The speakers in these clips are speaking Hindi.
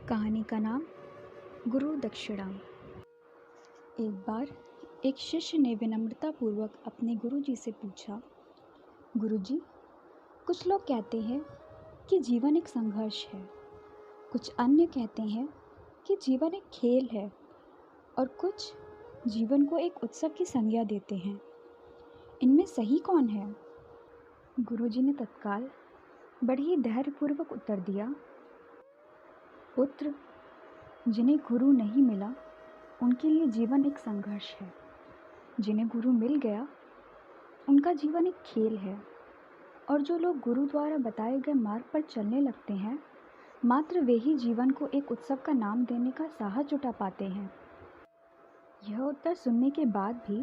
कहानी का नाम गुरु दक्षिणा। एक बार एक शिष्य ने विनम्रतापूर्वक अपने गुरुजी से पूछा, गुरुजी, कुछ लोग कहते हैं कि जीवन एक संघर्ष है, कुछ अन्य कहते हैं कि जीवन एक खेल है और कुछ जीवन को एक उत्सव की संज्ञा देते हैं। इनमें सही कौन है? गुरुजी ने तत्काल बड़े ही धैर्यपूर्वक उत्तर दिया, पुत्र, जिन्हें गुरु नहीं मिला उनके लिए जीवन एक संघर्ष है। जिन्हें गुरु मिल गया उनका जीवन एक खेल है। और जो लोग गुरु द्वारा बताए गए मार्ग पर चलने लगते हैं, मात्र वे ही जीवन को एक उत्सव का नाम देने का साहस जुटा पाते हैं। यह उत्तर सुनने के बाद भी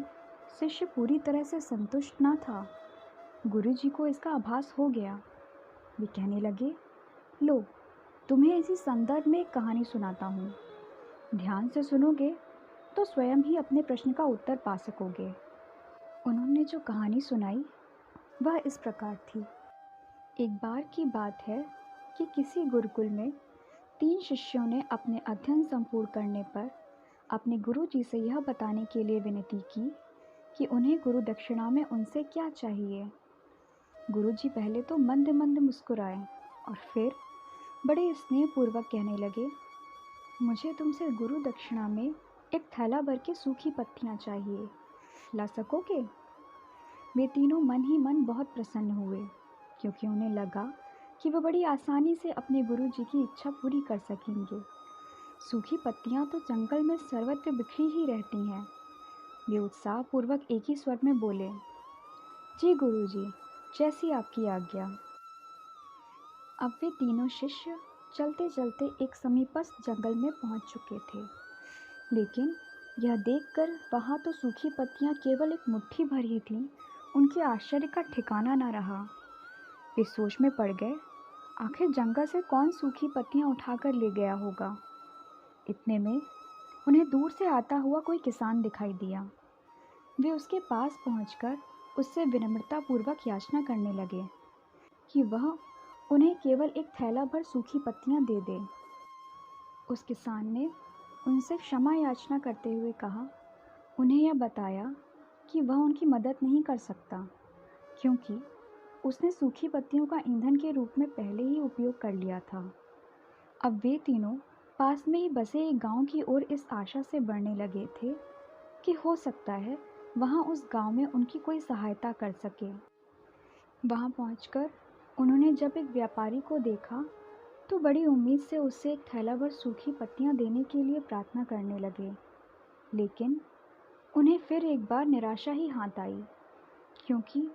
शिष्य पूरी तरह से संतुष्ट न था। गुरु जी को इसका आभास हो गया। वे कहने लगे, लो, तुम्हें इसी संदर्भ में एक कहानी सुनाता हूँ। ध्यान से सुनोगे तो स्वयं ही अपने प्रश्न का उत्तर पा सकोगे। उन्होंने जो कहानी सुनाई वह इस प्रकार थी। एक बार की बात है कि किसी गुरुकुल में 3 शिष्यों ने अपने अध्ययन संपूर्ण करने पर अपने गुरु जी से यह बताने के लिए विनती की कि उन्हें गुरु दक्षिणा में उनसे क्या चाहिए। गुरु जी पहले तो मंद मंद मुस्कुराए और फिर बड़े स्नेहपूर्वक कहने लगे, मुझे तुमसे गुरु दक्षिणा में एक थैला भर के सूखी पत्तियां चाहिए, ला सकोगे? वे तीनों मन ही मन बहुत प्रसन्न हुए, क्योंकि उन्हें लगा कि वह बड़ी आसानी से अपने गुरु जी की इच्छा पूरी कर सकेंगे। सूखी पत्तियां तो जंगल में सर्वत्र बिखरी ही रहती हैं। वे उत्साहपूर्वक एक ही स्वर में बोले, जी गुरु जी, जैसी आपकी आज्ञा। अब वे तीनों शिष्य चलते चलते एक समीपस्थ जंगल में पहुंच चुके थे, लेकिन यह देखकर वहां तो सूखी पत्तियां केवल एक मुट्ठी भर ही थीं। उनके आश्चर्य का ठिकाना न रहा। वे सोच में पड़ गए, आखिर जंगल से कौन सूखी पत्तियां उठाकर ले गया होगा। इतने में उन्हें दूर से आता हुआ कोई किसान दिखाई दिया। वे उसके पास पहुंचकर उससे विनम्रतापूर्वक याचना करने लगे कि वह उन्हें केवल एक थैला भर सूखी पत्तियां दे दे। उस किसान ने उनसे क्षमा याचना करते हुए कहा, उन्हें यह बताया कि वह उनकी मदद नहीं कर सकता, क्योंकि उसने सूखी पत्तियों का ईंधन के रूप में पहले ही उपयोग कर लिया था। अब वे तीनों पास में ही बसे एक गांव की ओर इस आशा से बढ़ने लगे थे कि हो सकता है वहां उस गांव में उनकी कोई सहायता कर सके। वहां पहुंचकर उन्होंने जब एक व्यापारी को देखा तो बड़ी उम्मीद से उससे एक थैला भर सूखी पत्तियां देने के लिए प्रार्थना करने लगे, लेकिन उन्हें फिर एक बार निराशा ही हाथ आई, क्योंकि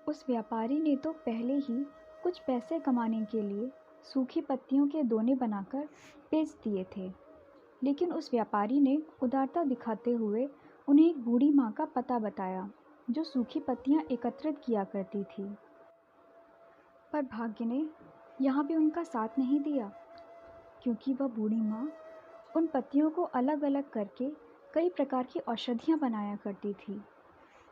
उस व्यापारी ने तो पहले ही कुछ पैसे कमाने के लिए सूखी पत्तियों के दोने बनाकर बेच दिए थे। लेकिन उस व्यापारी ने उदारता दिखाते हुए उन्हें एक बूढ़ी माँ का पता बताया, जो सूखी पत्तियां एकत्रित किया करती थी। पर भाग्य ने यहाँ भी उनका साथ नहीं दिया, क्योंकि वह बूढ़ी माँ उन पत्तियों को अलग अलग करके कई प्रकार की औषधियाँ बनाया करती थी।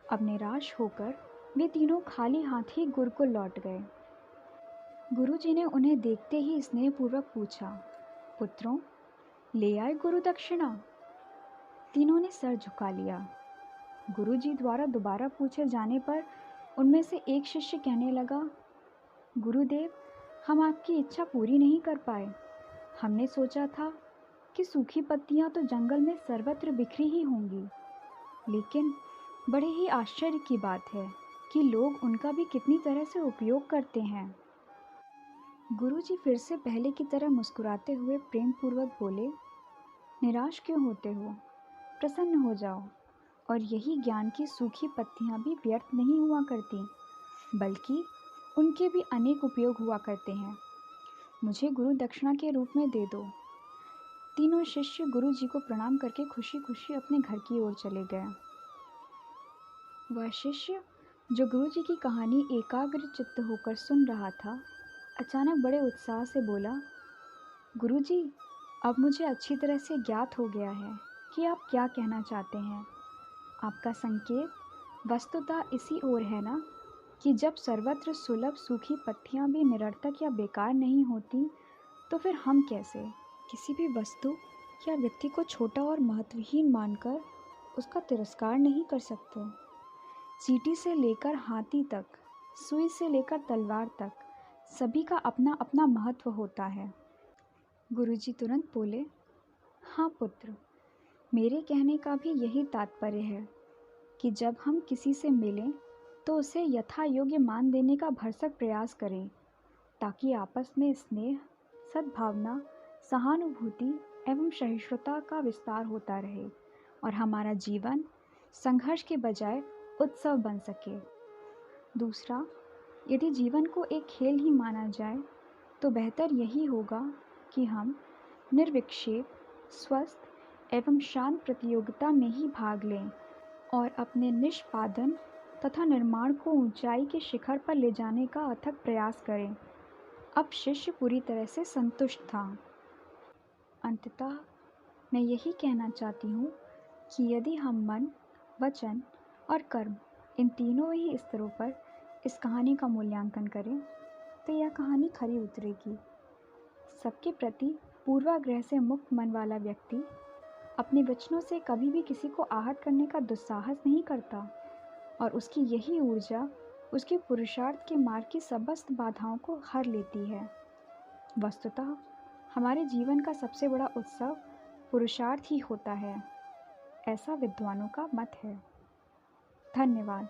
अब निराश होकर वे तीनों खाली हाथ ही गुरुकुल लौट गए। गुरुजी ने उन्हें देखते ही स्नेहपूर्वक पूछा, पुत्रों, ले आए गुरु दक्षिणा? तीनों ने सर झुका लिया। गुरुजी द्वारा दोबारा पूछे जाने पर उनमें से एक शिष्य कहने लगा, गुरुदेव, हम आपकी इच्छा पूरी नहीं कर पाए। हमने सोचा था कि सूखी पत्तियां तो जंगल में सर्वत्र बिखरी ही होंगी, लेकिन बड़े ही आश्चर्य की बात है कि लोग उनका भी कितनी तरह से उपयोग करते हैं। गुरुजी फिर से पहले की तरह मुस्कुराते हुए प्रेम पूर्वक बोले, निराश क्यों होते हो? प्रसन्न हो जाओ। और यही ज्ञान की सूखी पत्तियां भी व्यर्थ नहीं हुआ करती, बल्कि उनके भी अनेक उपयोग हुआ करते हैं। मुझे गुरु दक्षिणा के रूप में दे दो। तीनों शिष्य गुरु जी को प्रणाम करके खुशी खुशी अपने घर की ओर चले गए। वह शिष्य जो गुरु जी की कहानी एकाग्र चित्त होकर सुन रहा था, अचानक बड़े उत्साह से बोला, गुरु जी, अब मुझे अच्छी तरह से ज्ञात हो गया है कि आप क्या कहना चाहते हैं। आपका संकेत वस्तुतः इसी ओर है ना, कि जब सर्वत्र सुलभ सूखी पत्तियां भी निरर्थक या बेकार नहीं होती, तो फिर हम कैसे, किसी भी वस्तु या व्यक्ति को छोटा और महत्वहीन मानकर उसका तिरस्कार नहीं कर सकते। चींटी से लेकर हाथी तक, सुई से लेकर तलवार तक, सभी का अपना अपना महत्व होता है। गुरुजी तुरंत बोले, हाँ पुत्र, मेरे कहने का भी यही तात्पर्य है कि जब हम किसी से मिलें तो उसे यथा योग्य मान देने का भरसक प्रयास करें, ताकि आपस में स्नेह, सद्भावना, सहानुभूति एवं सहिष्णुता का विस्तार होता रहे और हमारा जीवन संघर्ष के बजाय उत्सव बन सके। दूसरा, यदि जीवन को एक खेल ही माना जाए तो बेहतर यही होगा कि हम निर्विक्षेप, स्वस्थ एवं शांत प्रतियोगिता में ही भाग लें और अपने निष्पादन तथा निर्माण को ऊंचाई के शिखर पर ले जाने का अथक प्रयास करें। अब शिष्य पूरी तरह से संतुष्ट था। अंततः मैं यही कहना चाहती हूँ कि यदि हम मन, वचन और कर्म, इन तीनों ही स्तरों पर इस कहानी का मूल्यांकन करें तो यह कहानी खरी उतरेगी। सबके प्रति पूर्वाग्रह से मुक्त मन वाला व्यक्ति अपने वचनों से कभी भी किसी को आहत करने का दुस्साहस नहीं करता और उसकी यही ऊर्जा उसके पुरुषार्थ के मार्ग की समस्त बाधाओं को हर लेती है। वस्तुतः हमारे जीवन का सबसे बड़ा उत्सव पुरुषार्थ ही होता है, ऐसा विद्वानों का मत है। धन्यवाद।